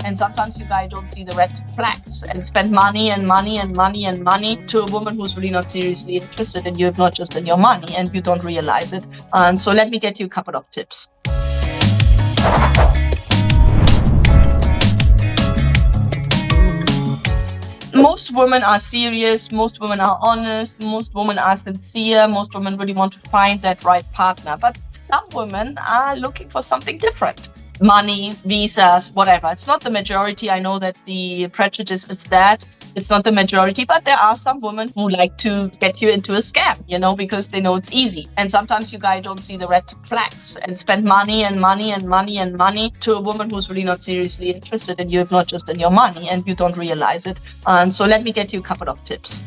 And sometimes you guys don't see the red flags and spend money and money and money and money to a woman who's really not seriously interested in you, not just in your money, and you don't realize it. So let me get you a couple of tips. Most women are serious, most women are honest, most women are sincere, most women really want to find that right partner. But some women are looking for something different. Money, visas, whatever. It's not the majority. I know that the prejudice is that. It's not the majority, but there are some women who like to get you into a scam, because they know it's easy. And sometimes you guys don't see the red flags and spend money and money and money and money to a woman who's really not seriously interested in you, not just in your money, and you don't realize it. So let me get you a couple of tips.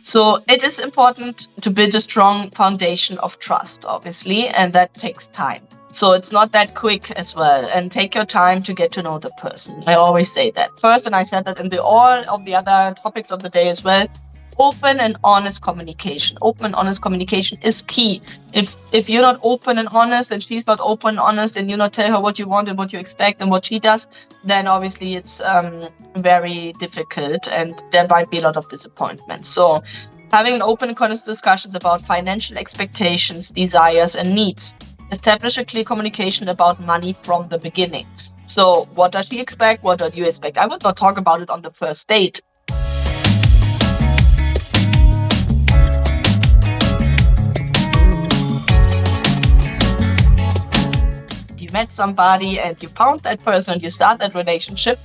So it is important to build a strong foundation of trust, obviously, and that takes time. So it's not that quick as well, and take your time to get to know the person. I always say that first, and I said that in all of the other topics of the day as well. Open and honest communication. Open and honest communication is key. If you're not open and honest, and she's not open and honest, and you not tell her what you want and what you expect and what she does, then obviously it's very difficult, and there might be a lot of disappointment. So having an open and honest discussions about financial expectations, desires, and needs. Establish a clear communication about money from the beginning. So what does she expect? What do you expect? I would not talk about it on the first date. You met somebody and you found that person and you start that relationship,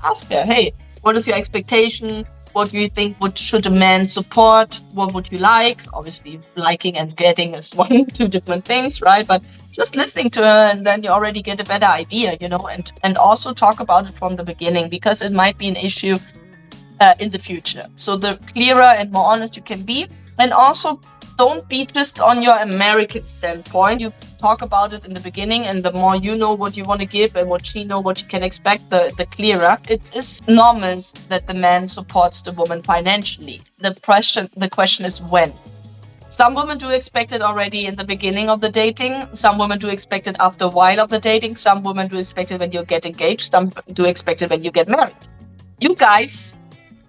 ask her, hey, what is your expectation? What do you think should a man support? What would you like? Obviously, liking and getting is two different things, right? But just listening to her, and then you already get a better idea, and also talk about it from the beginning, because it might be an issue in the future. So the clearer and more honest you can be, and also don't be just on your American standpoint. You talk about it in the beginning, and the more you know what you want to give and what she know what she can expect, the clearer. It is normal that the man supports the woman financially. The question is when. Some women do expect it already in the beginning of the dating. Some women do expect it after a while of the dating. Some women do expect it when you get engaged. Some do expect it when you get married. You guys,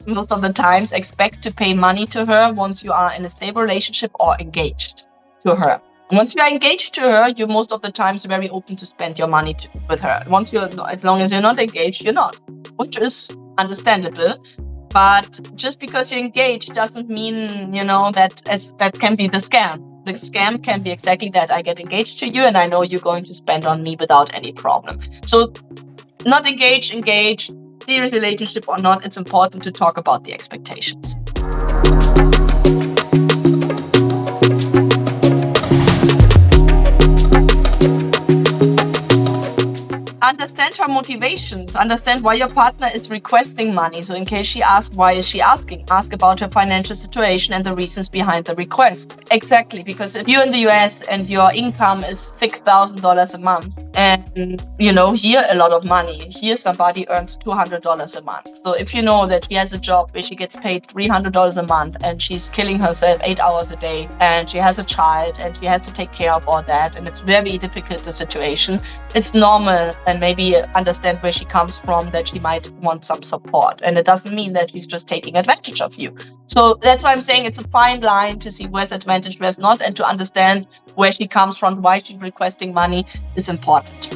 most of the times, expect to pay money to her once you are in a stable relationship or engaged to her. Once you are engaged to her, you're most of the times very open to spend your money with her. As long as you're not engaged, you're not, which is understandable. But just because you're engaged doesn't mean, that can be the scam. The scam can be exactly that. I get engaged to you and I know you're going to spend on me without any problem. So not engaged, serious relationship or not, it's important to talk about the expectations. Understand her motivations. Understand why your partner is requesting money. So in case she asks, why is she asking? Ask about her financial situation and the reasons behind the request. Exactly, because if you're in the US and your income is $6,000 a month, and here a lot of money, here somebody earns $200 a month. So if you know that she has a job where she gets paid $300 a month and she's killing herself 8 hours a day, and she has a child and she has to take care of all that, and it's very difficult, the situation, it's normal, and maybe understand where she comes from, that she might want some support. And it doesn't mean that she's just taking advantage of you. So that's why I'm saying it's a fine line to see where's advantage, where's not, and to understand where she comes from, why she's requesting money is important.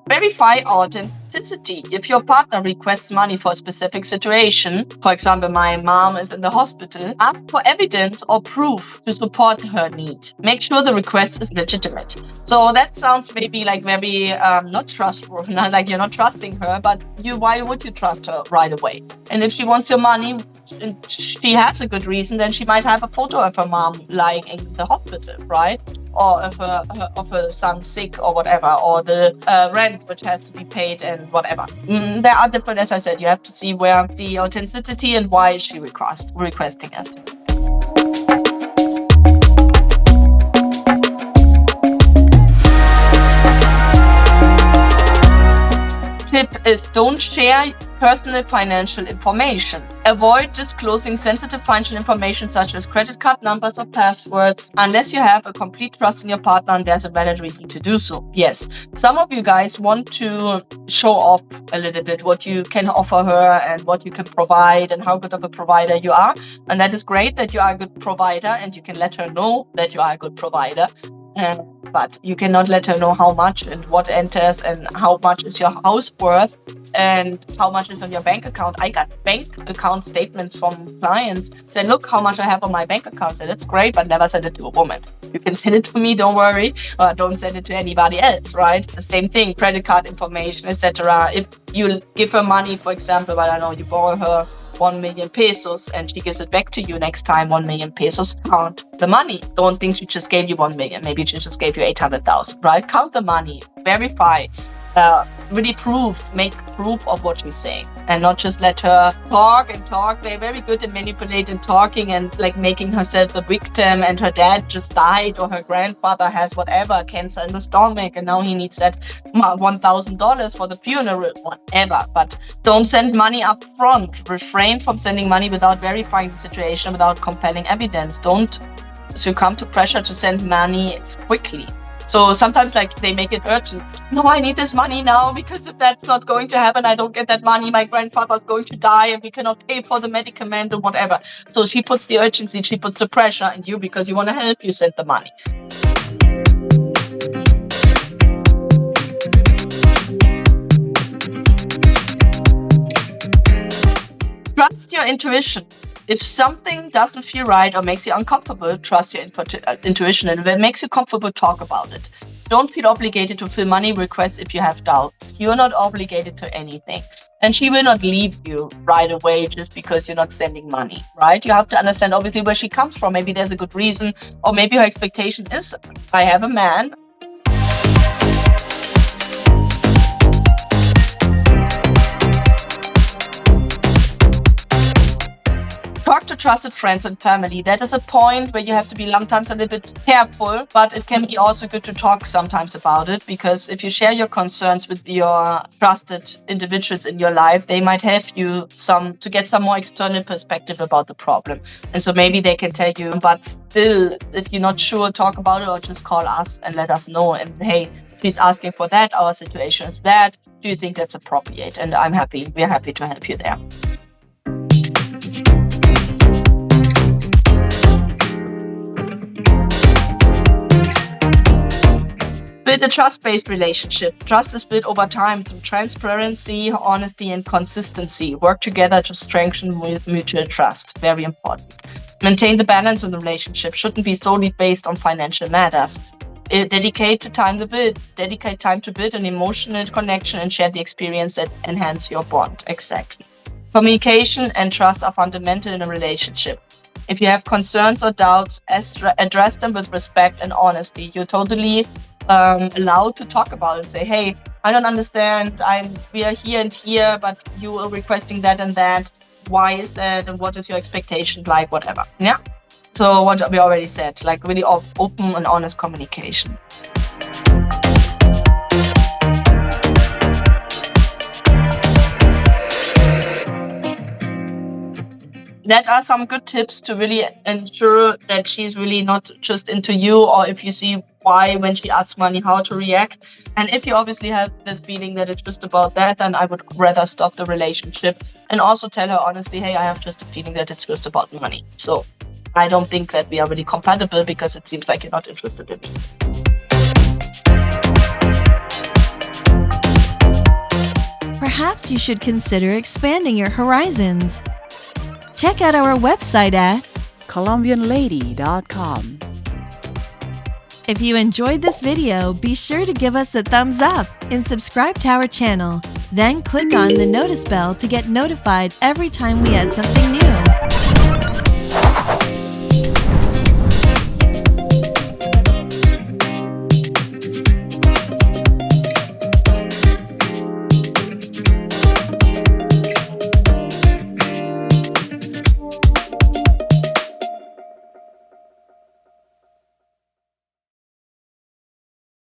Verify authenticity. If your partner requests money for a specific situation, for example, my mom is in the hospital, ask for evidence or proof to support her need. Make sure the request is legitimate. So that sounds maybe like very not trustful, not like you're not trusting her, but why would you trust her right away? And if she wants your money and she has a good reason, then she might have a photo of her mom lying in the hospital, right? Or of her son sick or whatever, or the rent which has to be paid and whatever. There are different, as I said, you have to see where the authenticity and why is she requesting us. is don't share personal financial information. Avoid disclosing sensitive financial information such as credit card numbers or passwords unless you have a complete trust in your partner and there's a valid reason to do so. Yes, some of you guys want to show off a little bit what you can offer her and what you can provide and how good of a provider you are. And that is great that you are a good provider and you can let her know that you are a good provider. But you cannot let her know how much and what enters and how much is your house worth and how much is on your bank account. I got bank account statements from clients saying, look how much I have on my bank account. So that's great, but never send it to a woman. You can send it to me, don't worry, or don't send it to anybody else, right? The same thing, credit card information, etc. If you give her money, for example, but I know you borrow her 1 million pesos and she gives it back to you next time, 1 million pesos, count the money. Don't think she just gave you 1 million. Maybe she just gave you 800,000, right? Count the money, verify, really make proof of what she's saying and not just let her talk and talk. They're very good at manipulating, talking and like making herself a victim, and her dad just died or her grandfather has whatever, cancer in the stomach, and now he needs that $1,000 for the funeral, whatever. But don't send money up front. Refrain from sending money without verifying the situation, without compelling evidence. Don't succumb to pressure to send money quickly. So sometimes like they make it urgent. No, I need this money now because if that's not going to happen, I don't get that money. My grandfather's going to die and we cannot pay for the medicament or whatever. So she puts the urgency, she puts the pressure on you because you want to help you send the money. Trust your intuition. If something doesn't feel right or makes you uncomfortable, trust your intuition. And if it makes you comfortable, talk about it. Don't feel obligated to fill money requests if you have doubts. You're not obligated to anything. And she will not leave you right away just because you're not sending money, right? You have to understand obviously where she comes from. Maybe there's a good reason, or maybe her expectation is, I have a man. Talk to trusted friends and family. That is a point where you have to be sometimes a little bit careful, but it can be also good to talk sometimes about it, because if you share your concerns with your trusted individuals in your life, they might help you to get some more external perspective about the problem. And so maybe they can tell you, but still, if you're not sure, talk about it or just call us and let us know. And hey, she's asking for that, our situation is that. Do you think that's appropriate? And we're happy to help you there. Build a trust-based relationship. Trust is built over time through transparency, honesty, and consistency. Work together to strengthen mutual trust. Very important. Maintain the balance in the relationship. Shouldn't be solely based on financial matters. Dedicate time to build an emotional connection and share the experience that enhance your bond. Exactly. Communication and trust are fundamental in a relationship. If you have concerns or doubts, address them with respect and honesty. You're totally allowed to talk about it. Say, hey, I don't understand. We are here and here, but you are requesting that and that. Why is that? And what is your expectation like? Whatever. Yeah. So what we already said, like really open and honest communication. That are some good tips to really ensure that she's really not just into you, or if you see why when she asks money, how to react. And if you obviously have the feeling that it's just about that, then I would rather stop the relationship and also tell her honestly, hey, I have just a feeling that it's just about money. So I don't think that we are really compatible because it seems like you're not interested in me. Perhaps you should consider expanding your horizons. Check out our website at Colombianlady.com. If you enjoyed this video, be sure to give us a thumbs up and subscribe to our channel. Then click on the notice bell to get notified every time we add something new.